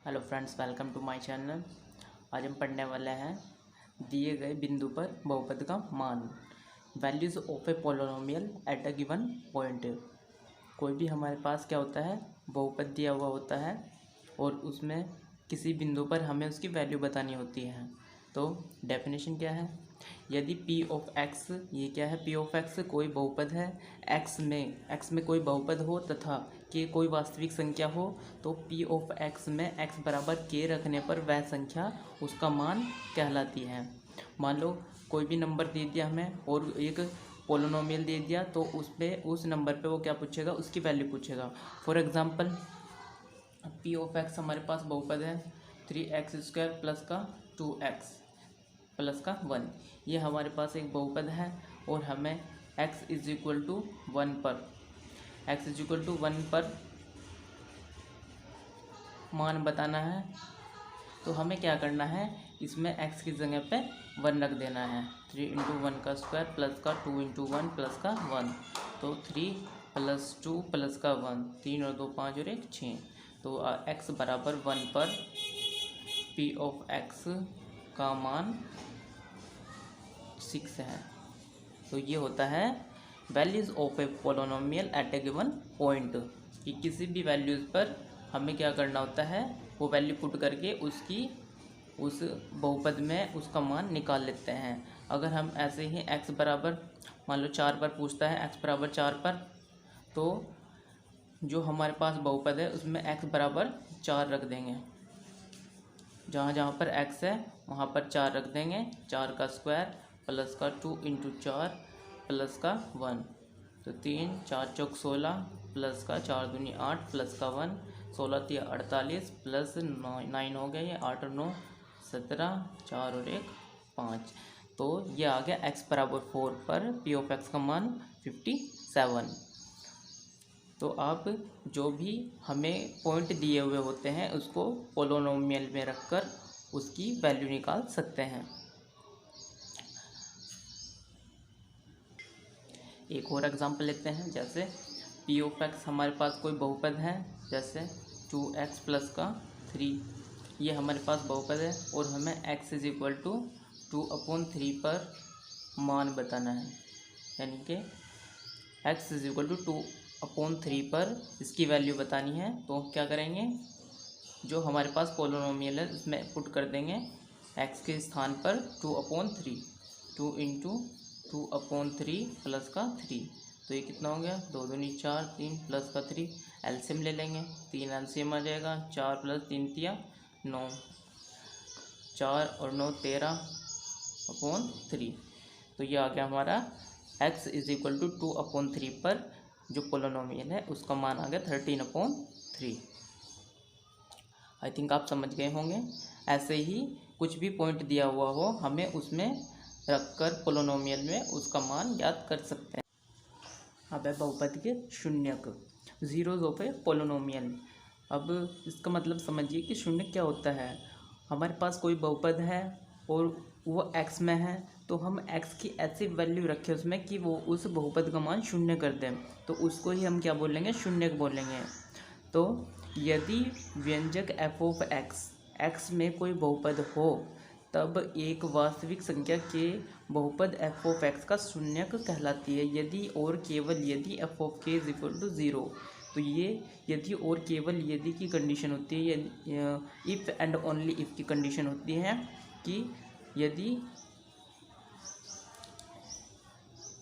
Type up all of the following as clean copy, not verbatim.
Hello friends, welcome to my channel. आज हम पढ़ने वाले हैं दिए गए बिंदु पर बहुपद का मान, values of a polynomial at a given point. कोई भी हमारे पास क्या होता है, बहुपद दिया हुआ होता है और उसमें किसी बिंदु पर हमें उसकी वैल्यू बतानी होती है। तो डेफिनेशन क्या है, यदि p ऑफ x, ये क्या है, p ऑफ x कोई बहुपद है, x में कोई बहुपद हो तथा k कोई वास्तविक संख्या हो, तो p ऑफ x में x बराबर k रखने पर वह संख्या उसका मान कहलाती है। मान लो कोई भी नंबर दे दिया हमें और एक पोलिनोमियल दे दिया, तो उस नंबर पे वो क्या पूछेगा, उसकी वैल्यू पूछेगा। For example p of x हमारे पास बहुपद है 3x² प्लस का 2x प्लस का 1। ये हमारे पास एक बहुपद है और हमें x इज इक्वल टू 1 पर मान बताना है। तो हमें क्या करना है, इसमें x की जगह पे 1 रख देना है। 3 इंटू 1 का स्क्वायर प्लस का 2 इंटू 1 प्लस का 1, तो 3 प्लस 2 प्लस का 1, 3 और 2 5 और 1 6। तो x बराबर 1 पर p ऑफ x का मान 6 है। तो ये होता है values of a polynomial at a given point, कि किसी भी वैल्यूज़ पर हमें क्या करना होता है, वो वैल्यू पुट करके उस बहुपद में उसका मान निकाल लेते हैं। अगर हम ऐसे ही x बराबर मान लो 4 पर पूछता है, x बराबर 4 पर, तो जो हमारे पास बहुपद है उसमें x बराबर 4 रख देंगे। जहाँ जहाँ पर x है वहाँ पर 4 रख देंगे। 4 का स्क्वायर प्लस का 2 इंटू 4 प्लस का 1, तो 3 4 चौक 16 प्लस का 4 दूनी 8 प्लस का 1, 16 3 48 प्लस 9 हो गया, ये 8 और 9 17, 4 और 1 5। तो ये आ गया x बराबर 4 पर p ऑफ x का मान 57। तो आप जो भी हमें पॉइंट दिए हुए होते हैं उसको पोलिनोमियल में रखकर उसकी वैल्यू निकाल सकते हैं। एक और एग्जांपल लेते हैं, जैसे p ऑफ x हमारे पास कोई बहुपद है, जैसे 2x प्लस का 3। ये हमारे पास बहुपद है और हमें x इज इक्वल टू 2/3 पर मान बताना है, यानी कि x इज इक्वल टू 2/3 पर इसकी वैल्यू बतानी है। तो क्या करेंगे, जो हमारे पास पोलिनोमियल है उसमें पुट कर देंगे x के स्थान पर 2/3, 2 इंटू 2/3 प्लस का 3। तो ये कितना हो गया, 2 दूनी 4, 3 प्लस का 3। एलसीएम ले लेंगे, 3 एलसीएम आ जाएगा, 4 प्लस 3 तिया 9, 4 और 9 13/3। तो ये आ गया हमारा x इज इक्वल टू 2/3 पर जो पोलिनोमियल है उसका मान आ गया 13/3। आई थिंक आप समझ गए होंगे। ऐसे ही कुछ भी पॉइंट दिया हुआ हो, हमें उसमें रखकर पोलिनोमियल में उसका मान ज्ञात कर सकते हैं। अब है बहुपद के शून्यक, जीरोज ऑफ ए पोलिनोमियल। अब इसका मतलब समझिए कि शून्य क्या होता है। हमारे पास कोई बहुपद है और वो x में है, तो हम x की ऐसी वैल्यू रखें उसमें कि वो उस बहुपद का मान शून्य कर दें, तो उसको ही हम क्या बोलेंगे, शून्यक बोलेंगे। तो यदि व्यंजक f ऑफ x में कोई बहुपद हो, तब एक वास्तविक संख्या के बहुपद f ऑफ x का शून्यक कहलाती है। यदि और केवल यदि f of k is equal to 0, तो ये यदि और केवल यदि की कंडीशन होती है, इफ़ एंड ओनली इफ़ की कंडीशन होती है कि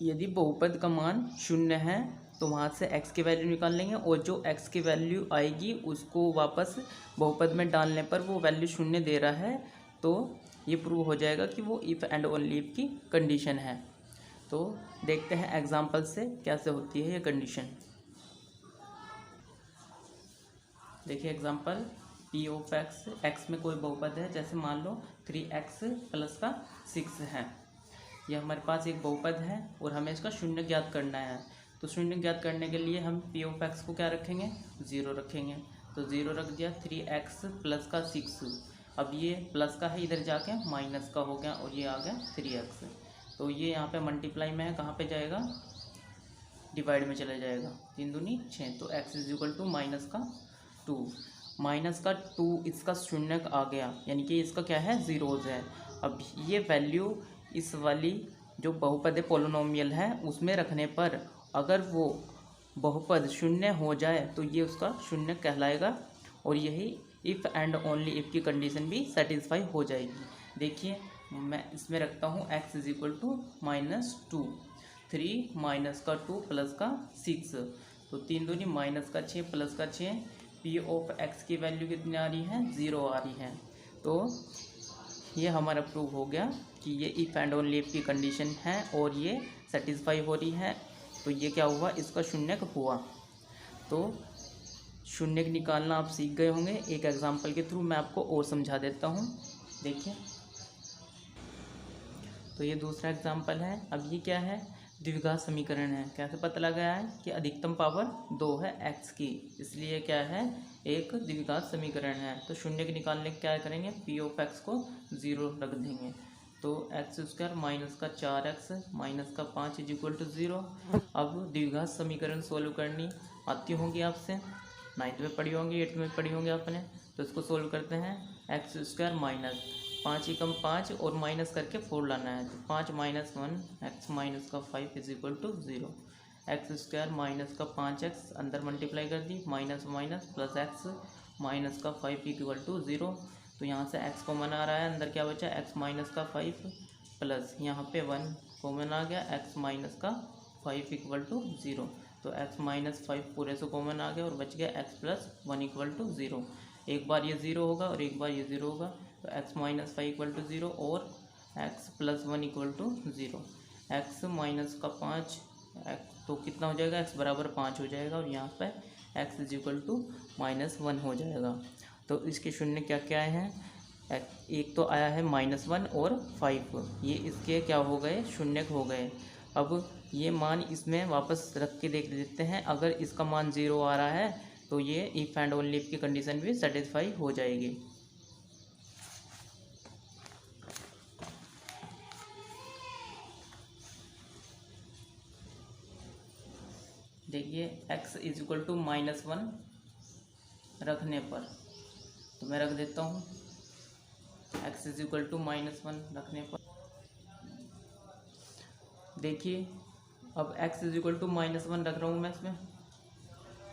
यदि बहुपद का मान शून्य है तो वहाँ से x की वैल्यू निकाल लेंगे, और जो x की वैल्यू आएगी उसको वापस बहुपद में डालने पर वो वैल्यू शून्य दे रहा है, तो ये प्रूव हो जाएगा कि वो इफ़ एंड ओनली इफ़ की कंडीशन है। तो देखते हैं एग्जांपल से कैसे होती है ये कंडीशन। देखिए एग्जांपल, p ऑफ x में कोई बहुपद है, जैसे मान लो 3x प्लस का 6 है। ये हमारे पास एक बहुपद है और हमें इसका शून्य ज्ञात करना है। तो शून्य ज्ञात करने के लिए हम p ऑफ x को क्या रखेंगे, 0 रखेंगे। तो 0 रख दिया, 3x प्लस का 6। अब ये प्लस का है, इधर जाके माइनस का हो गया और ये आ गया 3x। तो ये यहाँ पे मल्टीप्लाई में है, कहाँ पे जाएगा, डिवाइड में चला जाएगा, 3 दूनी 6। तो x is equal to -2। Minus का 2 इसका शून्यक आ गया, यानी कि इसका क्या है, ज़ीरोज़ है। अब ये वैल्यू इस वाली जो बहुपद पोलिनोमियल है उसमें रखने पर अगर वो बहुपद शून्य हो जाए तो ये उसका शून्य कहलाएगा, और यही इफ़ एंड ओनली इफ़ की कंडीशन भी सेटिस्फाई हो जाएगी। देखिए मैं इसमें रखता हूँ x is equal to -2, 3 minus का 2 प्लस का 6, तो 3 दूनी माइनस का 6 प्लस का 6, पी ऑफ x की वैल्यू कितनी आ रही है, 0 आ रही है। तो ये हमारा प्रूव हो गया कि ये इफ़ एंड ओनली इफ़ की कंडीशन है और ये सेटिस्फाई हो रही है। तो ये क्या हुआ, इसका शून्यक हुआ। तो शून्यक निकालना आप सीख गए होंगे। एक एग्जांपल के थ्रू मैं आपको और समझा देता हूँ। देखिए तो ये दूसरा एग्जांपल है। अब ये क्या है, द्विघात समीकरण है। कैसे पता लगा है कि अधिकतम पावर 2 है x की, इसलिए क्या है, एक द्विघात समीकरण है। तो शून्यक निकालने क्या करेंगे, p ऑफ x को 0 रख देंगे। तो x² माइनस का 4x माइनस का 5 इज इक्वल टू 0। अब द्विघात समीकरण सोल्व करनी आती होंगी आपसे, 9th में पढ़ी होंगी, 8th में पढ़ी होंगी आपने। तो इसको सोल्व करते हैं। x² माइनस 5 एकम 5 और माइनस करके 4 लाना है। तो 5 माइनस 1 x माइनस का 5 is equal to 0। x² minus का 5x अंदर मल्टीप्लाई कर दी, minus minus plus x minus का 5 इक्वल टू 0। तो यहाँ से x कॉमन आ रहा है, अंदर क्या बचा, x माइनस का 5 प्लस यहाँ पे 1 कॉमन आ गया, x माइनस का 5 इक्वल टू 0। तो x माइनस 5 पूरे से कॉमन आ गया और बच गया x प्लस 1 इक्वल टू 0। एक बार ये 0 होगा और एक बार ये 0 होगा, तो x माइनस 5 इक्वल टू 0 और x plus 1 equal to 0। x minus का 5 तो कितना हो जाएगा, x बराबर 5 हो जाएगा, और यहाँ पर x इज इक्वल टू -1 हो जाएगा। तो इसके शून्य क्या क्या हैं, एक तो आया है -1 और 5, ये इसके क्या हो गए, शून्यक हो गए। अब ये मान इसमें वापस रख के देख लेते हैं। अगर इसका मान 0 आ रहा है तो ये इफ़ एंड ओनली इफ़ की कंडीशन भी सेटिस्फाई हो जाएगी। देखिए x इज इक्वल टू -1 रखने पर, तो मैं रख देता हूँ x इज इक्वल टू -1 रखने पर। देखिए अब x इज इक्वल टू -1 रख रहा हूँ मैं इसमें,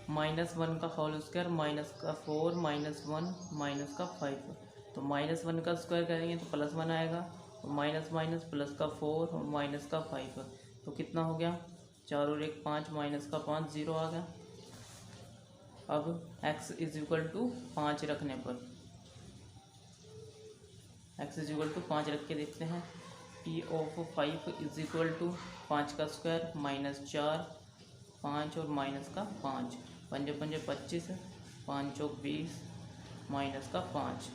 -1 का होल स्क्वायर माइनस का 4 -1 माइनस का 5, तो -1 का स्क्वायर करेंगे तो +1 आएगा, और माइनस माइनस प्लस का 4 और माइनस का 5, तो कितना हो गया, 4 और 1 5, माइनस का 5 0 आ गया। अब x इज इक्वल टू 5 रखने पर, x इज इक्वल टू 5 रख के देखते हैं। p of 5 is equal to 5 का स्क्वायर -4 5 और माइनस का 5, 5 5 25, 5 चौक 20 माइनस का 5।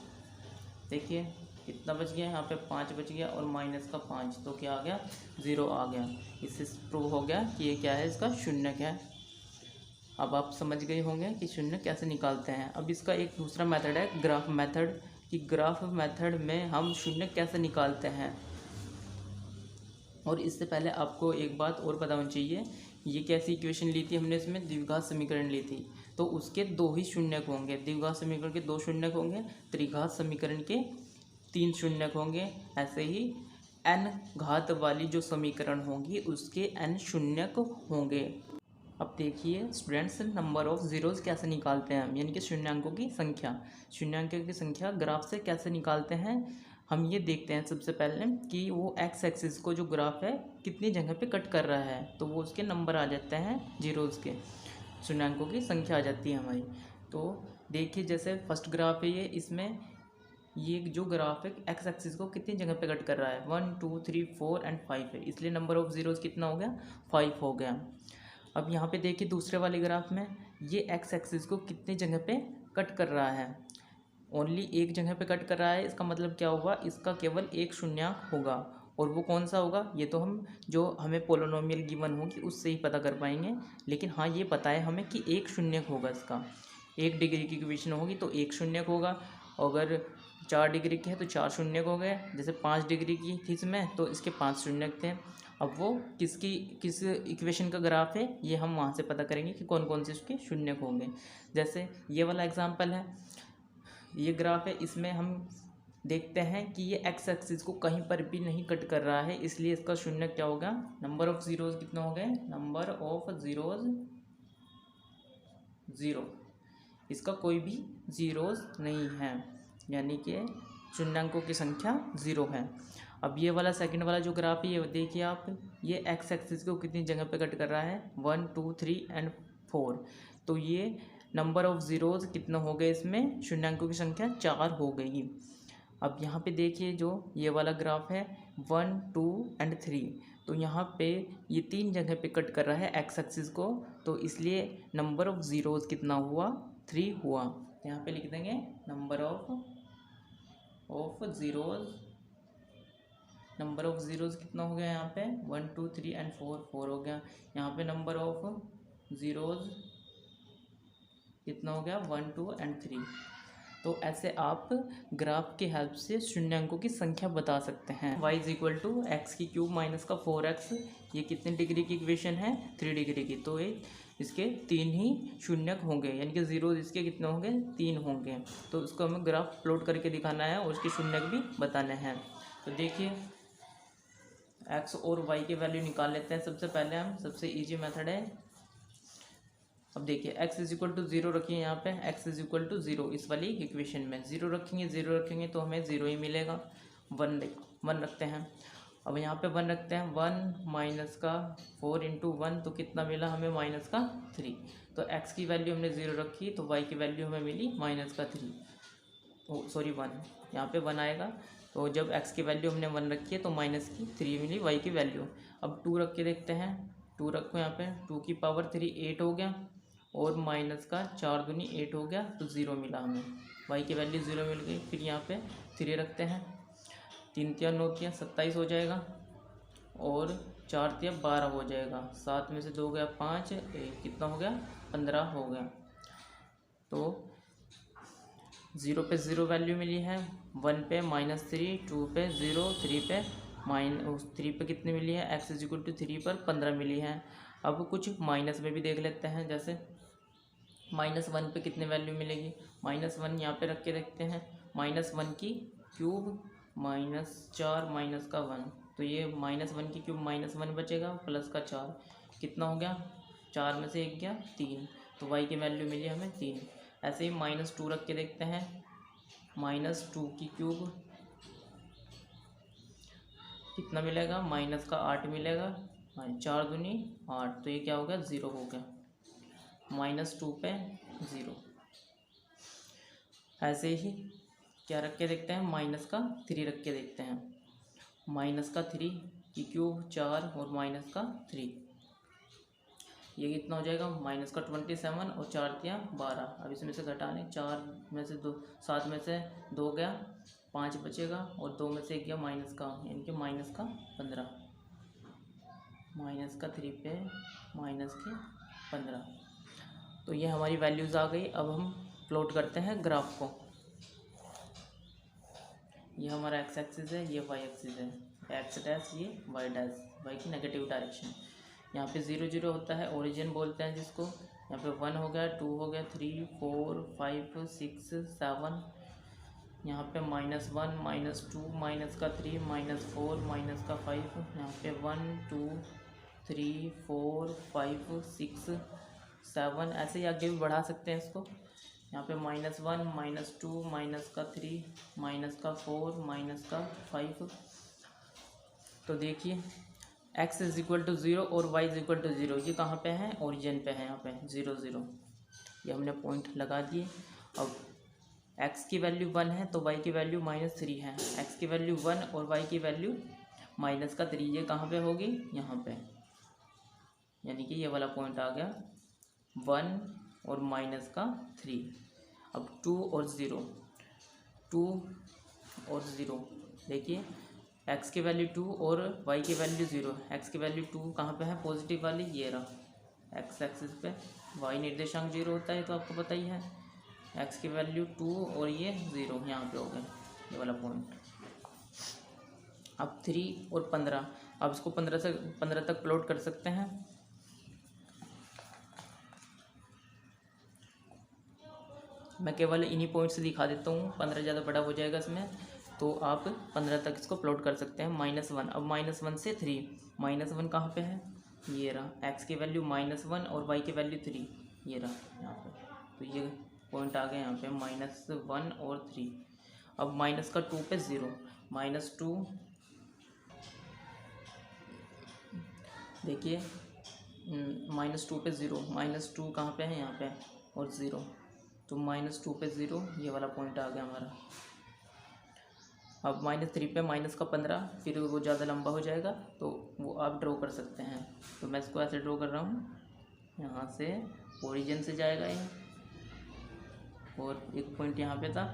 देखिए कितना बच गया, यहाँ पे 5 बच गया और माइनस का 5, तो क्या आ गया, 0 आ गया। इससे प्रूव हो गया कि ये क्या है, इसका शून्यक है। अब आप समझ गए होंगे कि शून्य कैसे निकालते हैं। अब इसका एक दूसरा मेथड है ग्राफ मेथड, कि ग्राफ मेथड में हम शून्य कैसे निकालते हैं। और इससे पहले आपको एक बात और पता होनी चाहिए, ये कैसी इक्वेशन ली थी हमने, इसमें द्विघात समीकरण ली थी, तो उसके 2 ही शून्यक होंगे। द्विघात समीकरण के 2 शून्यक होंगे, त्रिघात समीकरण के 3 शून्यक होंगे। ऐसे ही n घात वाली जो समीकरण होंगी उसके n शून्यक होंगे। अब देखिए स्टूडेंट्स, नंबर ऑफ ज़ीरोज़ कैसे निकालते हैं हम, यानी कि शून्यांकों की संख्या। शून्यांकों की संख्या ग्राफ से कैसे निकालते हैं, हम ये देखते हैं सबसे पहले कि वो एक्स एक्सिस को जो ग्राफ है कितनी जगह पे कट कर रहा है, तो वो उसके नंबर आ जाते हैं जीरोज़ के, शून्यांकों की संख्या आ जाती है हमारी। तो देखिए जैसे फर्स्ट ग्राफ है ये, इसमें ये जो ग्राफ है एक्स एक्सिस को कितनी जगह पे कट कर रहा है, 1 2 3 4 एंड 5 है, इसलिए नंबर ऑफ ज़ीरोज़ कितना हो गया, 5 हो गया। अब यहाँ पे देखिए दूसरे वाले ग्राफ में ये एक्स एक्सिस को कितनी जगह पे कट कर रहा है, ओनली एक जगह पे कट कर रहा है। इसका मतलब क्या होगा, इसका केवल एक शून्यक होगा, और वो कौन सा होगा, ये तो हम जो हमें पोलिनोमियल गिवन होगी उससे ही पता कर पाएंगे। लेकिन हाँ ये पता है हमें कि एक शून्यक होगा इसका, 1 डिग्री की इक्वेशन होगी तो 1 शून्यक होगा, अगर 4 डिग्री की है तो 4 शून्यक हो गए, जैसे 5 डिग्री की थी इसमें तो इसके 5 शून्यक थे। अब वो किस इक्वेशन का ग्राफ है ये हम वहाँ से पता करेंगे कि कौन कौन से उसके शून्यक होंगे। जैसे ये वाला एग्जांपल है, ये ग्राफ है, इसमें हम देखते हैं कि ये एक्स एक्सिस को कहीं पर भी नहीं कट कर रहा है, इसलिए इसका शून्य क्या होगा, नंबर ऑफ ज़ीरोज़ कितना हो गए, नंबर ऑफ ज़ीरोज़ ज़ीरो, इसका कोई भी ज़ीरोज़ नहीं है, यानी कि शून्यांकों की संख्या ज़ीरो है। अब ये वाला सेकंड वाला जो ग्राफ है ये देखिए आप, ये एक्स एक्सिस को कितनी जगह पे कट कर रहा है, 1 2 3 एंड 4, तो ये नंबर ऑफ ज़ीरोज़ कितना हो गए, इसमें शून्यांकों की संख्या 4 हो गई। अब यहाँ पे देखिए जो ये वाला ग्राफ है 1 2 एंड 3, तो यहाँ पे ये 3 जगह पे कट कर रहा है एक्स एक्सिस को, तो इसलिए नंबर ऑफ ज़ीरोज़ कितना हुआ, 3 हुआ। यहाँ पे लिख देंगे number of zeros, number of zeros कितना हो गया यहाँ पे, 1 2 3 एंड 4, 4 हो गया। यहाँ पे नंबर ऑफ ज़ीरोज़ कितना हो गया, 1 2 एंड 3। तो ऐसे आप ग्राफ की हेल्प से शून्यांकों की संख्या बता सकते हैं। y is equal to x की क्यूब माइनस का 4x, ये कितने डिग्री की इक्वेशन है, 3 डिग्री की, तो ये इसके 3 ही शून्यक होंगे, यानी कि ज़ीरो इसके कितने होंगे, 3 होंगे। तो उसको हमें ग्राफ प्लॉट करके दिखाना है और उसके शून्यक भी बताने हैं। तो देखिए x और y की वैल्यू निकाल लेते हैं सबसे पहले हम, सबसे ईजी मेथड है। अब देखिए x इज इक्वल टू 0 रखिए, यहाँ पे x इज इक्वल टू 0, इस वाली इक्वेशन में 0 रखेंगे तो हमें 0 ही मिलेगा। 1 रखते हैं, अब यहाँ पे 1 रखते हैं, 1 माइनस का 4 इंटू 1, तो कितना मिला हमें, माइनस का 3। तो x की वैल्यू हमने 0 रखी, तो y की वैल्यू हमें मिली माइनस का 3, सॉरी 1, यहाँ पे 1 आएगा। तो जब x की वैल्यू हमने 1 रखी है तो माइनस की 3 मिली y की वैल्यू। अब 2 रख के देखते हैं, 2 रखो यहाँ पे, 2 की पावर 3 8 हो गया, और माइनस का 4 दूनी 8 हो गया, तो 0 मिला हमें, y की वैल्यू 0 मिल गई। फिर यहाँ पे 3 रखते हैं, 3 तिया 9 तिया 27 हो जाएगा, और 4 तिया 12 हो जाएगा, 7 में से 2 गया 5, 1 कितना हो गया, 15 हो गया। तो 0 पे 0 वैल्यू मिली है, 1 पे -3, 2 पे 0, 3 पे -3 पे कितनी मिली है, x इज इक्वल टू 3 पर 15 मिली है। अब कुछ माइनस में भी देख लेते हैं, जैसे -1 पे कितनी वैल्यू मिलेगी, -1 यहाँ पे रख के देखते हैं, -1 की क्यूब -4 माइनस का 1, तो ये -1 की क्यूब -1 बचेगा, प्लस का 4 कितना हो गया, 4 में से 1 गया 3, तो y की वैल्यू मिली हमें 3। ऐसे ही -2 रख के देखते हैं, -2 की क्यूब कितना मिलेगा, माइनस का 8 मिलेगा, 4 दूनी 8, तो ये क्या हो गया, 0 हो गया, -2 पे 0। ऐसे ही क्या रख के देखते हैं, -3 रख के देखते हैं, -3 की क्यूब 4 और -3, ये कितना हो जाएगा, -27 और 4 तिया 12। अब इसमें से घटाने, 4 में से 2, 7 में से 2 गया, 5 बचेगा, और 2 में से 1 गया माइनस का, यानी कि -15, -3 पे -15। तो ये हमारी वैल्यूज़ आ गई। अब हम प्लॉट करते हैं ग्राफ को। ये हमारा एक्स एक्सिस है, ये वाई एक्सिस है, एक्स डैश ये वाई डैश, वाई की नेगेटिव डायरेक्शन। यहाँ पे 0 0 होता है, ओरिजिन बोलते हैं जिसको। यहाँ पे 1 हो गया, 2 हो गया, 3 4 5 6 7, यहाँ पे -1 -2 माइनस का 3 -4 माइनस का 5, यहाँ पे 1 2 3 4 5 6 7, ऐसे ही आगे भी बढ़ा सकते हैं इसको। यहाँ पे -1 -2 माइनस का 3 माइनस का 4 माइनस का 5। तो देखिए x इज इक्वल टू 0 और y इज इक्वल टू 0, ये कहाँ पे है, ओरिजिन पे है, यहाँ पे 0 0, ये हमने पॉइंट लगा दिए। अब x की वैल्यू 1 है तो y की वैल्यू -3 है, x की वैल्यू 1 और y की वैल्यू -3, ये कहाँ पे होगी, यहाँ पे, यानी कि ये वाला पॉइंट आ गया 1 और -3। अब 2 और 0, 2 और 0, देखिए x की वैल्यू 2 और y की वैल्यू 0, x की वैल्यू 2 कहाँ पे है, पॉजिटिव वाली, ये रहा x एक्सिस पे, y निर्देशांक 0 होता है तो आपको पता ही है, x की वैल्यू 2 और ये 0 यहाँ पे हो गए, ये वाला पॉइंट। अब 3 और 15, अब इसको 15 तक प्लॉट कर सकते हैं। मैं केवल इन्हीं पॉइंट से दिखा देता हूँ, 15 ज़्यादा बड़ा हो जाएगा इसमें, तो आप 15 तक इसको प्लॉट कर सकते हैं। -1, अब -1 से 3, -1 कहाँ पे है, ये रहा, एक्स की वैल्यू -1 और वाई की वैल्यू 3, ये रहा यहाँ पे, तो ये पॉइंट आ गया यहाँ पे -1 और 3। अब -2 पे 0, -2 देखिए, -2 पे 0, -2 कहाँ पे है, यहाँ पे, और 0, तो -2 पे 0, ये वाला पॉइंट आ गया हमारा। अब -3 पे -15, फिर वो ज़्यादा लंबा हो जाएगा, तो वो आप ड्रॉ कर सकते हैं। तो मैं इसको ऐसे ड्रॉ कर रहा हूँ, यहाँ से ओरिजिन से जाएगा ये, और एक पॉइंट यहाँ पे था,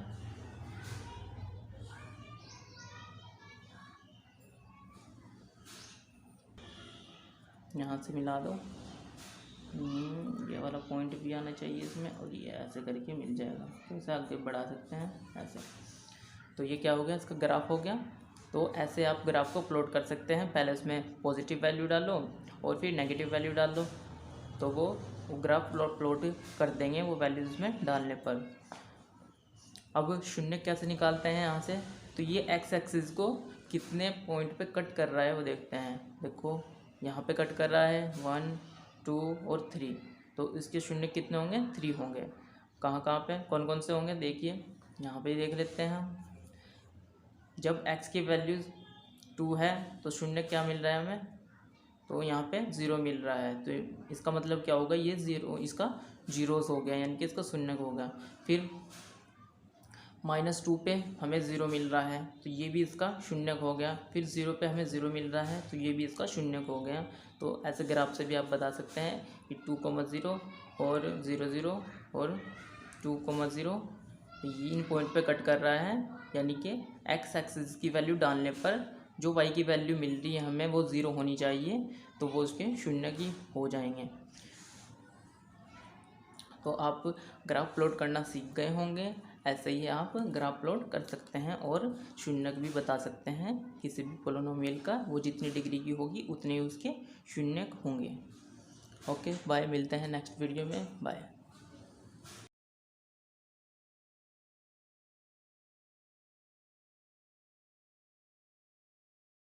यहाँ से मिला दो, ये वाला पॉइंट भी आना चाहिए इसमें, और ये ऐसे करके मिल जाएगा, तो इसे आगे बढ़ा सकते हैं ऐसे। तो ये क्या हो गया, इसका ग्राफ हो गया। तो ऐसे आप ग्राफ को प्लॉट कर सकते हैं, पहले उसमें पॉजिटिव वैल्यू डालो और फिर नेगेटिव वैल्यू डाल दो, तो वो ग्राफ प्लॉट कर देंगे वो वैल्यूज़ उसमें डालने पर। अब शून्य कैसे निकालते हैं यहाँ से, तो ये एक्स एक्सिस को कितने पॉइंट पे कट कर रहा है वो देखते हैं। देखो यहाँ पे कट कर रहा है 1, 2 और 3, तो इसके शून्य कितने होंगे, 3 होंगे। कहाँ कहाँ पे, कौन कौन से होंगे, देखिए यहाँ पे देख लेते हैं हम। जब x की वैल्यू 2 है तो शून्य क्या मिल रहा है हमें, तो यहाँ पे 0 मिल रहा है, तो इसका मतलब क्या होगा, ये 0 इसका जीरोस हो गया, यानी कि इसका शून्य हो गया। फिर -2 पे हमें 0 मिल रहा है, तो ये भी इसका शून्य हो गया। फिर 0 पे हमें 0 मिल रहा है, तो ये भी इसका शून्य हो गया। तो ऐसे ग्राफ से भी आप बता सकते हैं कि 2,0 और 0,0 और 2,0 इन पॉइंट पे कट कर रहा है, यानी कि एक्स एक्सिस की वैल्यू डालने पर जो वाई की वैल्यू मिल रही है हमें वो 0 होनी चाहिए, तो वो उसके शून्य की हो जाएंगे। तो आप ग्राफ प्लॉट करना सीख गए होंगे, ऐसे ही आप ग्राफ प्लॉट कर सकते हैं और शून्य भी बता सकते हैं किसी भी पोलिनोमियल का, वो जितनी डिग्री की होगी उतने उसके शून्य होंगे। ओके बाय, मिलते हैं नेक्स्ट वीडियो में, बाय।